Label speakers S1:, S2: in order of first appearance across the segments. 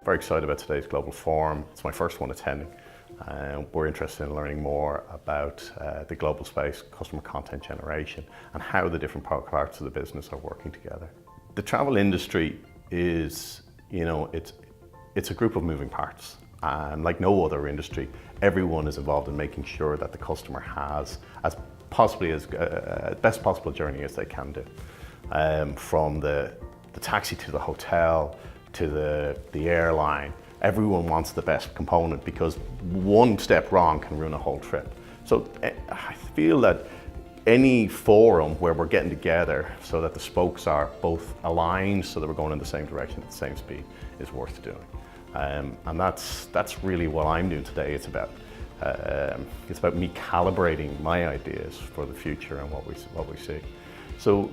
S1: Very excited about today's global forum. It's my first one attending. We're interested in learning more about the global space, customer content generation, and how the different parts of the business are working together. The travel industry is, it's a group of moving parts. And like no other industry, everyone is involved in making sure that the customer has as best possible journey as they can do. From the taxi to the hotel, to the airline, everyone wants the best component because one step wrong can ruin a whole trip. So I feel that any forum where we're getting together so that the spokes are both aligned so that we're going in the same direction at the same speed is worth doing. And that's really what I'm doing today. It's about me calibrating my ideas for the future and what we see. So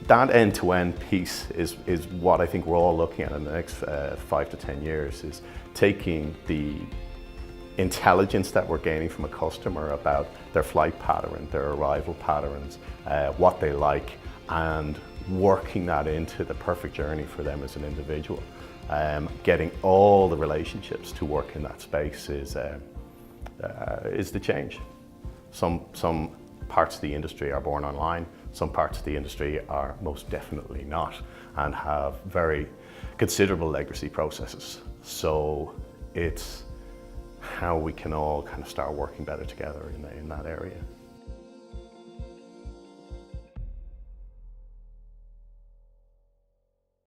S1: that end-to-end piece is what I think we're all looking at in the next 5 to 10 years, is taking the intelligence that we're gaining from a customer about their flight pattern, their arrival patterns, what they like, and working that into the perfect journey for them as an individual. Getting all the relationships to work in that space is the change. Some parts of the industry are born online, some parts of the industry are most definitely not and have very considerable legacy processes. So it's how we can all kind of start working better together in that area.